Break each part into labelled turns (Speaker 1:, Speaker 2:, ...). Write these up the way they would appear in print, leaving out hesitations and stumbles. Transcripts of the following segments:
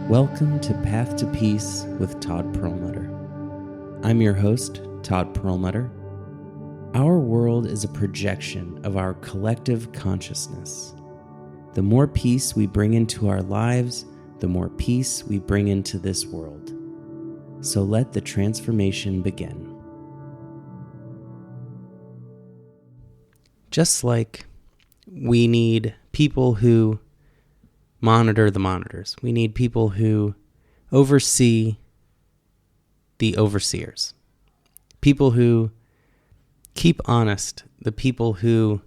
Speaker 1: Welcome to Path to Peace with Todd Perlmutter. I'm your host, Todd Perlmutter. Our world is a projection of our collective consciousness. The more peace we bring into our lives, the more peace we bring into this world. So let the transformation begin. Just like we need people who monitor the monitors, we need people who oversee the overseers, people who keep honest the people who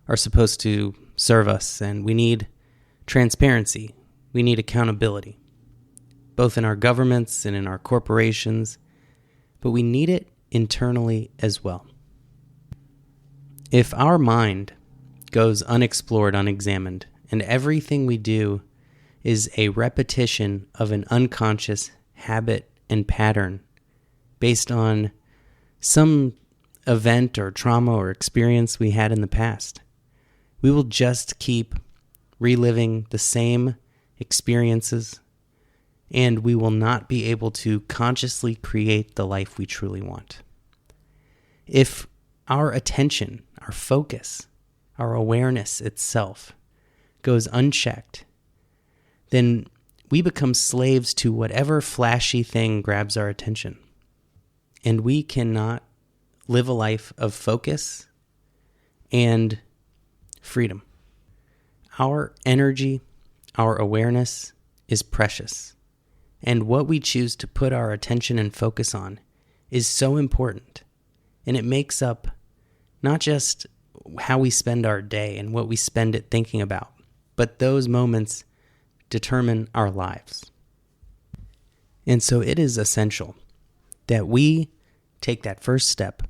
Speaker 1: are supposed to serve us, and we need transparency, we need accountability, both in our governments and in our corporations, but we need it internally as well. If our mind goes unexplored, unexamined, and everything we do is a repetition of an unconscious habit and pattern based on some event or trauma or experience we had in the past, we will just keep reliving the same experiences, and we will not be able to consciously create the life we truly want. If our attention, our focus, our awareness itself goes unchecked, then we become slaves to whatever flashy thing grabs our attention. And we cannot live a life of focus and freedom. Our energy, our awareness is precious. And what we choose to put our attention and focus on is so important. And it makes up not just how we spend our day and what we spend it thinking about, but those moments determine our lives. And so it is essential that we take that first step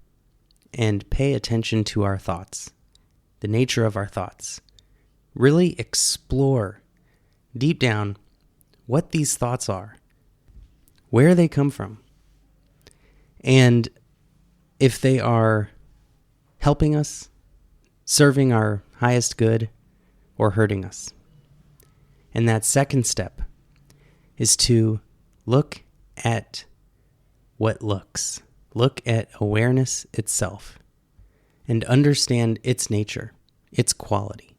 Speaker 1: and pay attention to our thoughts, the nature of our thoughts. Really explore deep down what these thoughts are, where they come from, and if they are helping us, serving our highest good, or hurting us. And that second step is to look at what looks. Look at awareness itself and understand its nature, its quality.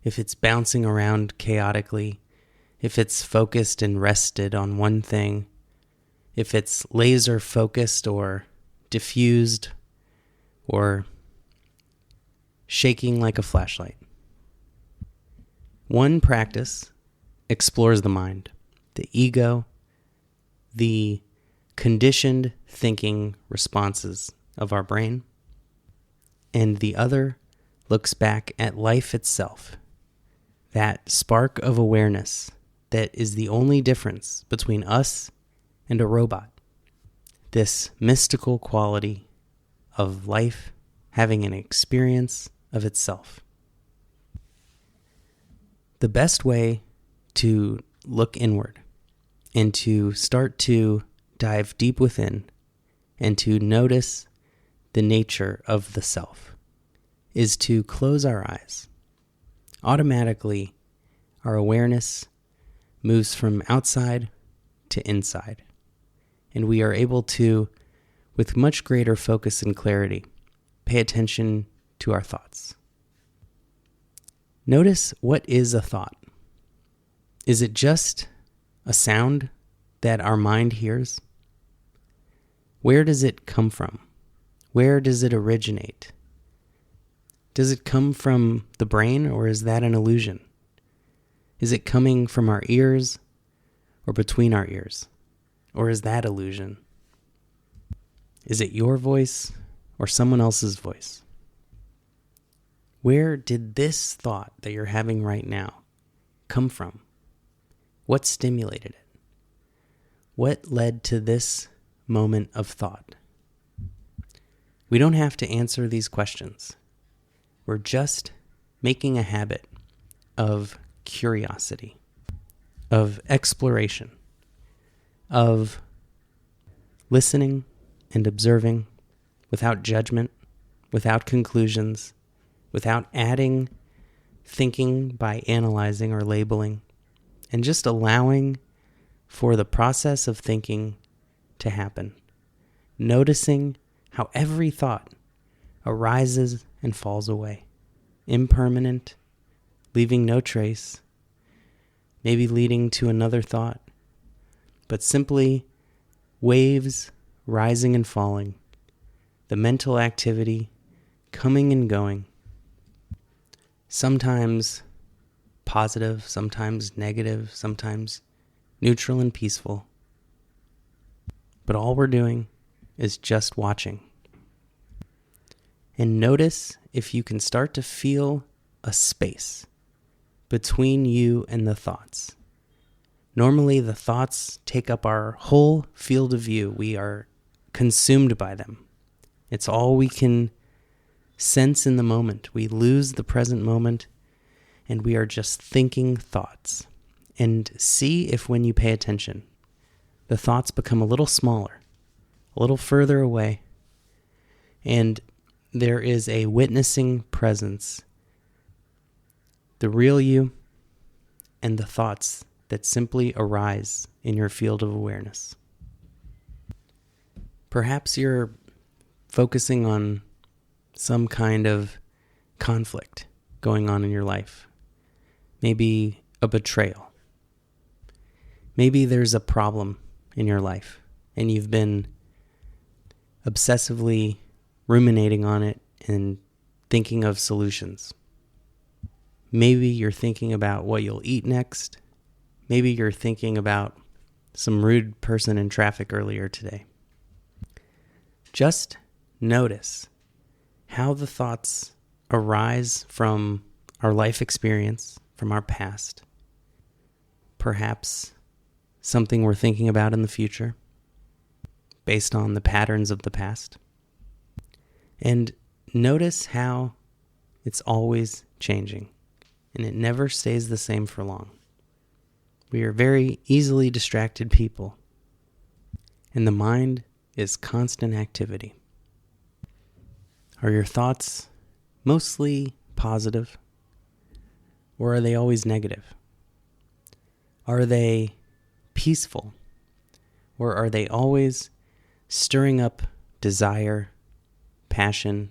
Speaker 1: If it's bouncing around chaotically, if it's focused and rested on one thing, if it's laser focused or diffused or shaking like a flashlight. One practice explores the mind, the ego, the conditioned thinking responses of our brain, and the other looks back at life itself, that spark of awareness that is the only difference between us and a robot, this mystical quality of life having an experience of itself. The best way to look inward and to start to dive deep within and to notice the nature of the self is to close our eyes. Automatically, our awareness moves from outside to inside, and we are able to, with much greater focus and clarity, pay attention to our thoughts. Notice, what is a thought? Is it just a sound that our mind hears? Where does it come from? Where does it originate? Does it come from the brain, or is that an illusion? Is it coming from our ears or between our ears? Or is that illusion? Is it your voice or someone else's voice? Where did this thought that you're having right now come from? What stimulated it? What led to this moment of thought? We don't have to answer these questions. We're just making a habit of curiosity, of exploration, of listening and observing without judgment, without conclusions, without adding thinking by analyzing or labeling, and just allowing for the process of thinking to happen, noticing how every thought arises and falls away, impermanent, leaving no trace, maybe leading to another thought, but simply waves rising and falling, the mental activity coming and going, sometimes positive, sometimes negative, sometimes neutral and peaceful. But all we're doing is just watching. And notice if you can start to feel a space between you and the thoughts. Normally, the thoughts take up our whole field of view. We are consumed by them. It's all we can sense in the moment. We lose the present moment, and we are just thinking thoughts. And see if when you pay attention, the thoughts become a little smaller, a little further away, and there is a witnessing presence, the real you and the thoughts that simply arise in your field of awareness. Perhaps you're focusing on some kind of conflict going on in your life. Maybe a betrayal. Maybe there's a problem in your life and you've been obsessively ruminating on it and thinking of solutions. Maybe you're thinking about what you'll eat next. Maybe you're thinking about some rude person in traffic earlier today. Just notice how the thoughts arise from our life experience, from our past. Perhaps something we're thinking about in the future based on the patterns of the past. And notice how it's always changing and it never stays the same for long. We are very easily distracted people, and the mind is constant activity. Are your thoughts mostly positive, or are they always negative? Are they peaceful, or are they always stirring up desire, passion,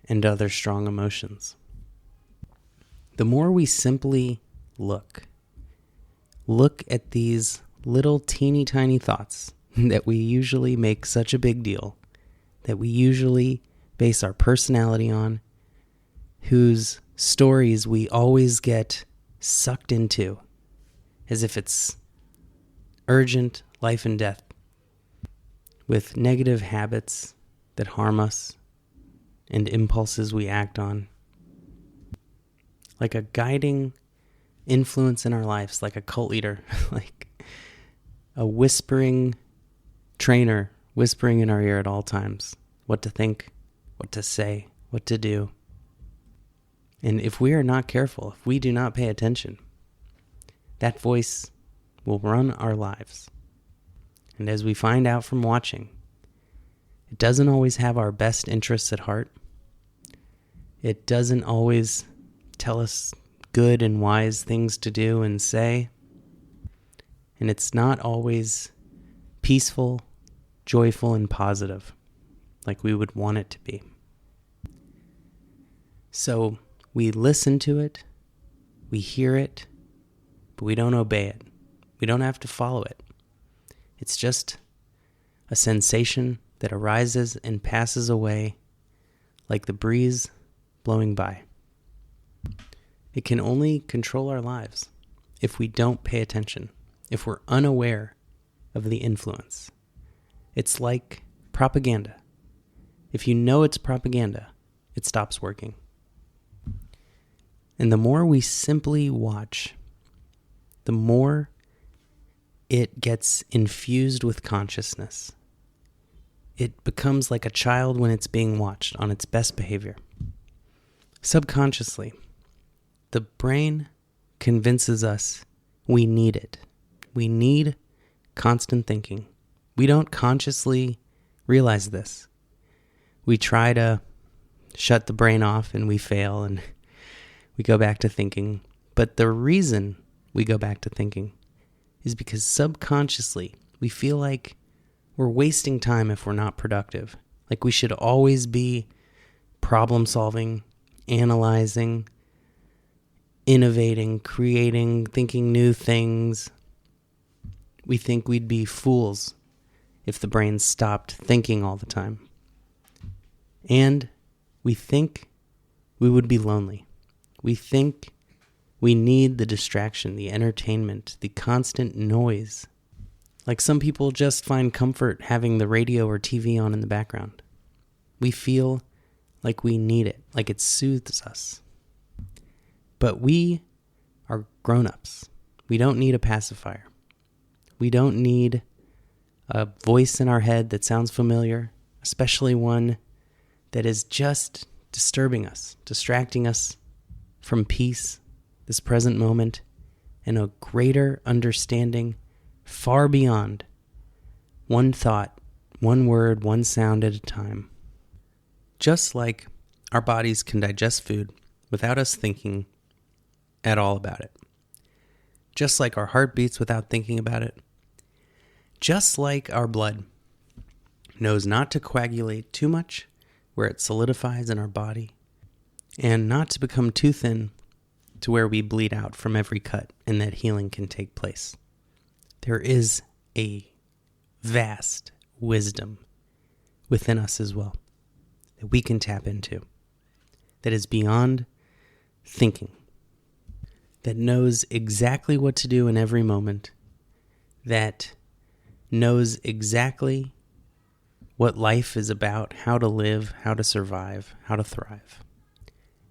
Speaker 1: and other strong emotions? The more we simply look at these little teeny tiny thoughts that we usually make such a big deal, that we usually base our personality on, whose stories we always get sucked into as if it's urgent life and death, with negative habits that harm us and impulses we act on. Like a guiding influence in our lives, like a cult leader, like a whispering trainer whispering in our ear at all times, what to think, what to say, what to do. And if we are not careful, if we do not pay attention, that voice will run our lives. And as we find out from watching, it doesn't always have our best interests at heart. It doesn't always tell us good and wise things to do and say. And it's not always peaceful, joyful, and positive like we would want it to be. So we listen to it, we hear it, but we don't obey it. We don't have to follow it. It's just a sensation that arises and passes away like the breeze blowing by. It can only control our lives if we don't pay attention, if we're unaware of the influence. It's like propaganda. If you know it's propaganda, it stops working. And the more we simply watch, the more it gets infused with consciousness. It becomes like a child when it's being watched on its best behavior. Subconsciously, the brain convinces us we need it. We need constant thinking. We don't consciously realize this. We try to shut the brain off and we fail and we go back to thinking. But the reason we go back to thinking is because subconsciously we feel like we're wasting time if we're not productive. Like we should always be problem solving, analyzing, innovating, creating, thinking new things. We think we'd be fools if the brain stopped thinking all the time. And we think we would be lonely. We think we need the distraction, the entertainment, the constant noise. Like some people just find comfort having the radio or TV on in the background. We feel like we need it, like it soothes us. But we are grown-ups. We don't need a pacifier. We don't need a voice in our head that sounds familiar, especially one that is just disturbing us, distracting us from peace, this present moment, and a greater understanding far beyond one thought, one word, one sound at a time. Just like our bodies can digest food without us thinking at all about it. Just like our heart beats without thinking about it. Just like our blood knows not to coagulate too much where it solidifies in our body, and not to become too thin to where we bleed out from every cut and that healing can take place. There is a vast wisdom within us as well that we can tap into, that is beyond thinking, that knows exactly what to do in every moment, that knows exactly what life is about, how to live, how to survive, how to thrive.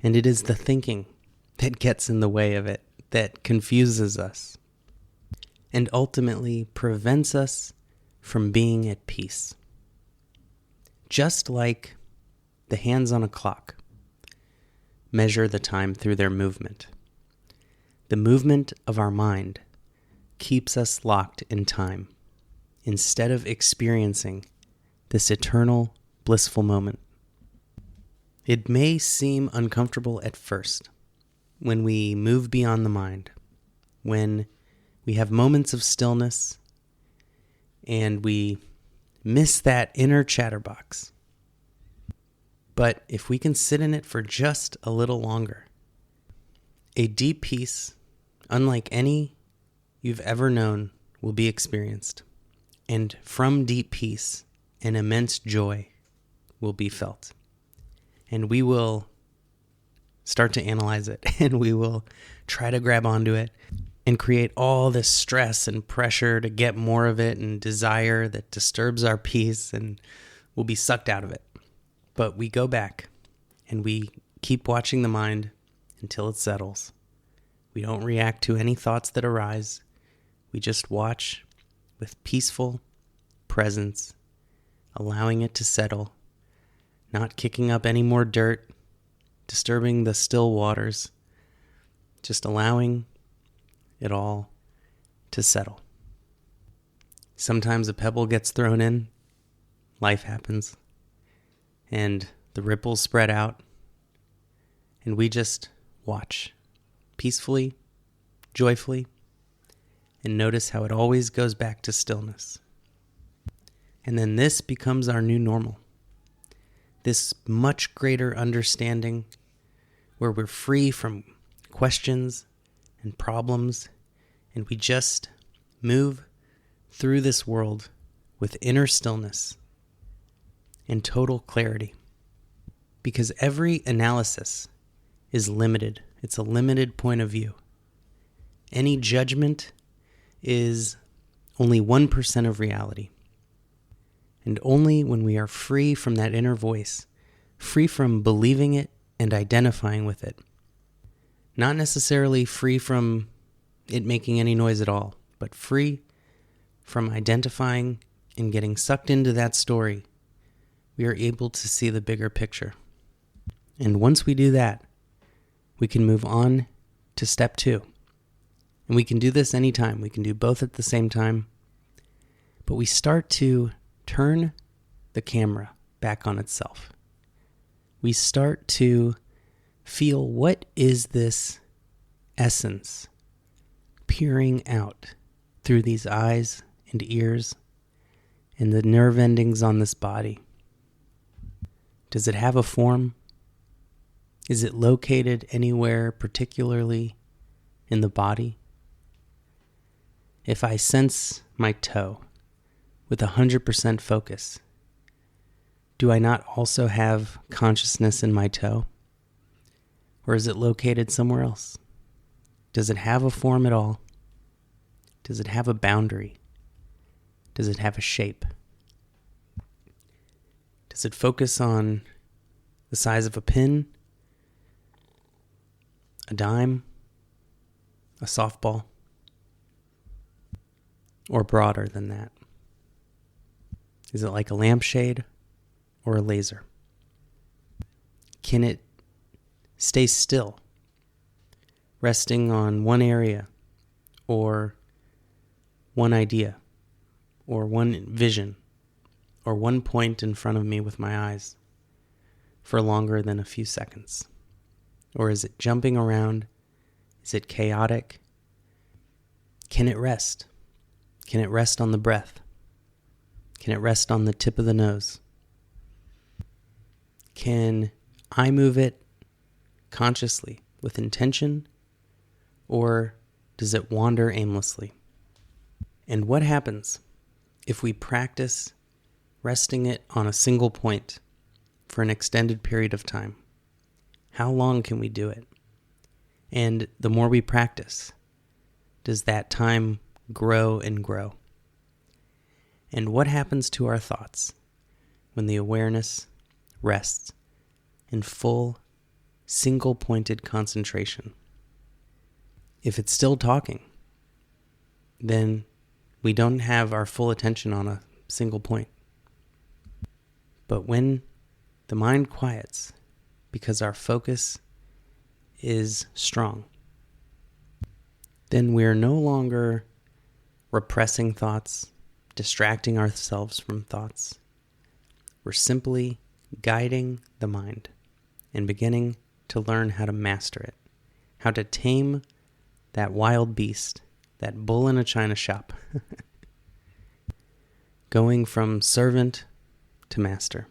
Speaker 1: And it is the thinking that gets in the way of it, that confuses us, and ultimately prevents us from being at peace. Just like the hands on a clock measure the time through their movement, the movement of our mind keeps us locked in time instead of experiencing this eternal, blissful moment. It may seem uncomfortable at first when we move beyond the mind, when we have moments of stillness and we miss that inner chatterbox. But if we can sit in it for just a little longer, a deep peace, unlike any you've ever known, will be experienced. And from deep peace, an immense joy will be felt. And we will start to analyze it, and we will try to grab onto it and create all this stress and pressure to get more of it and desire that disturbs our peace, and we'll be sucked out of it. But we go back and we keep watching the mind until it settles. We don't react to any thoughts that arise. We just watch with peaceful presence, allowing it to settle, not kicking up any more dirt, disturbing the still waters, just allowing it all to settle. Sometimes a pebble gets thrown in, life happens, and the ripples spread out, and we just watch peacefully, joyfully, and notice how it always goes back to stillness. And then this becomes our new normal. This much greater understanding where we're free from questions and problems, and we just move through this world with inner stillness and total clarity. Because every analysis is limited. It's a limited point of view. Any judgment is only 1% of reality. And only when we are free from that inner voice, free from believing it and identifying with it, not necessarily free from it making any noise at all, but free from identifying and getting sucked into that story, we are able to see the bigger picture. And once we do that, we can move on to step 2. And we can do this anytime. We can do both at the same time. But we start to turn the camera back on itself. We start to feel, what is this essence peering out through these eyes and ears and the nerve endings on this body? Does it have a form? Is it located anywhere particularly in the body? If I sense my toe with 100% focus, do I not also have consciousness in my toe? Or is it located somewhere else? Does it have a form at all? Does it have a boundary? Does it have a shape? Does it focus on the size of a pin, a dime, a softball, or broader than that? Is it like a lampshade or a laser? Can it stay still, resting on one area or one idea or one vision or one point in front of me with my eyes for longer than a few seconds? Or is it jumping around? Is it chaotic? Can it rest? Can it rest on the breath? Can it rest on the tip of the nose? Can I move it consciously with intention, or does it wander aimlessly? And what happens if we practice resting it on a single point for an extended period of time? How long can we do it? And the more we practice, does that time grow and grow? And what happens to our thoughts when the awareness rests in full, single-pointed concentration? If it's still talking, then we don't have our full attention on a single point. But when the mind quiets, because our focus is strong, then we are no longer repressing thoughts, distracting ourselves from thoughts. We're simply guiding the mind and beginning to learn how to master it, how to tame that wild beast, that bull in a china shop, going from servant to master.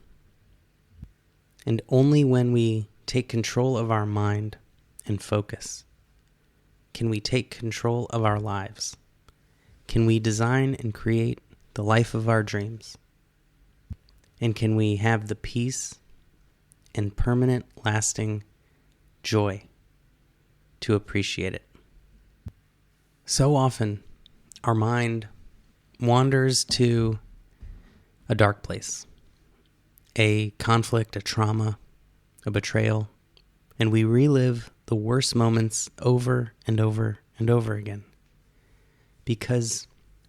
Speaker 1: And only when we take control of our mind and focus can we take control of our lives. Can we design and create the life of our dreams? And can we have the peace and permanent, lasting joy to appreciate it? So often, our mind wanders to a dark place, a conflict, a trauma, a betrayal, and we relive the worst moments over and over and over again because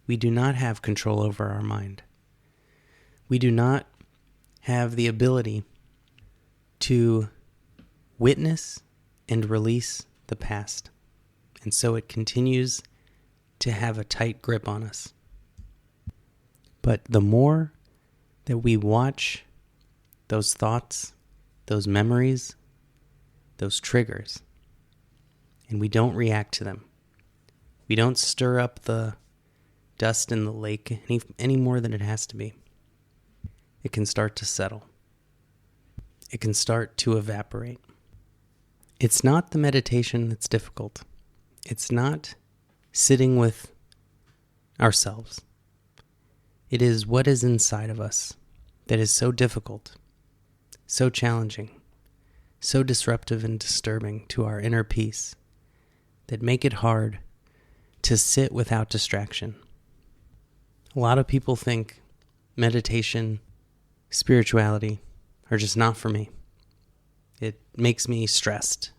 Speaker 1: we do not have control over our mind. We do not have the ability to witness and release the past, and so it continues to have a tight grip on us. But the more that we watch those thoughts, those memories, those triggers, and we don't react to them, we don't stir up the dust in the lake any more than it has to be, it can start to settle. It can start to evaporate. It's not the meditation that's difficult. It's not sitting with ourselves. It is what is inside of us that is so difficult, so challenging, so disruptive and disturbing to our inner peace that make it hard to sit without distraction. A lot of people think meditation, spirituality are just not for me. It makes me stressed.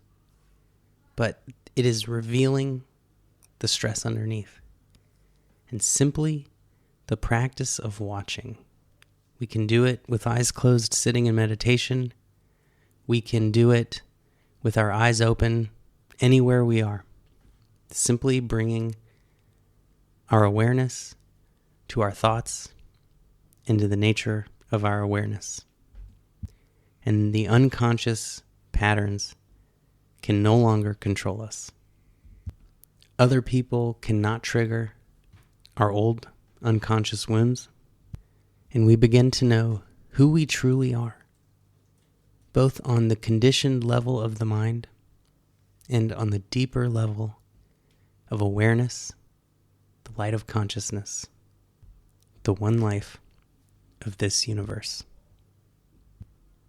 Speaker 1: But it is revealing the stress underneath. And simply the practice of watching. We can do it with eyes closed, sitting in meditation. We can do it with our eyes open, anywhere we are. Simply bringing our awareness to our thoughts, into the nature of our awareness. And the unconscious patterns can no longer control us. Other people cannot trigger our old unconscious wounds, and we begin to know who we truly are, both on the conditioned level of the mind and on the deeper level of awareness, the light of consciousness, the one life of this universe.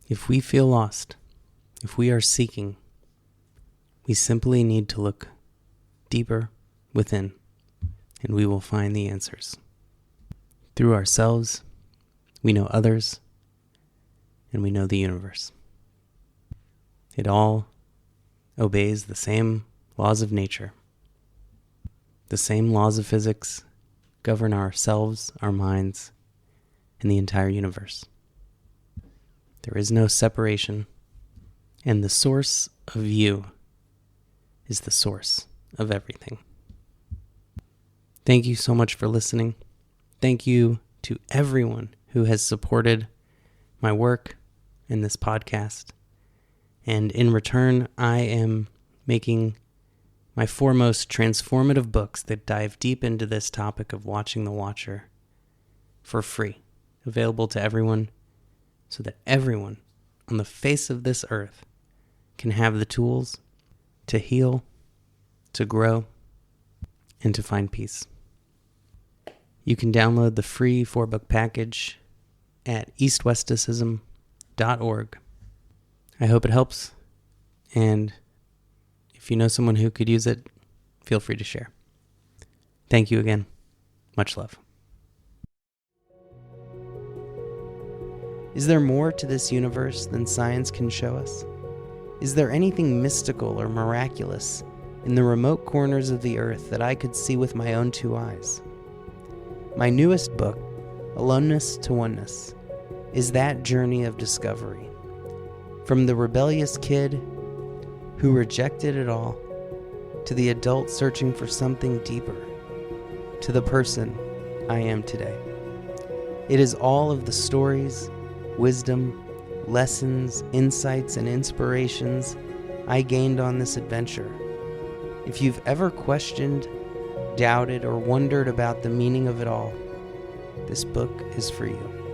Speaker 1: If we feel lost, if we are seeking, we simply need to look deeper within, and we will find the answers. Through ourselves, we know others, and we know the universe. It all obeys the same laws of nature. The same laws of physics govern ourselves, our minds, and the entire universe. There is no separation, and the source of you is the source of everything. Thank you so much for listening. Thank you to everyone who has supported my work in this podcast. And in return, I am making my foremost transformative books that dive deep into this topic of watching the Watcher for free, available to everyone, so that everyone on the face of this earth can have the tools to heal, to grow, and to find peace. You can download the free 4-book package at eastwesticism.org. I hope it helps, and if you know someone who could use it, feel free to share. Thank you again. Much love. Is there more to this universe than science can show us? Is there anything mystical or miraculous in the remote corners of the earth that I could see with my own 2 eyes? My newest book, Aloneness to Oneness, is that journey of discovery. From the rebellious kid who rejected it all, to the adult searching for something deeper, to the person I am today. It is all of the stories, wisdom, lessons, insights, and inspirations I gained on this adventure. If you've ever questioned, doubted, or wondered about the meaning of it all, this book is for you.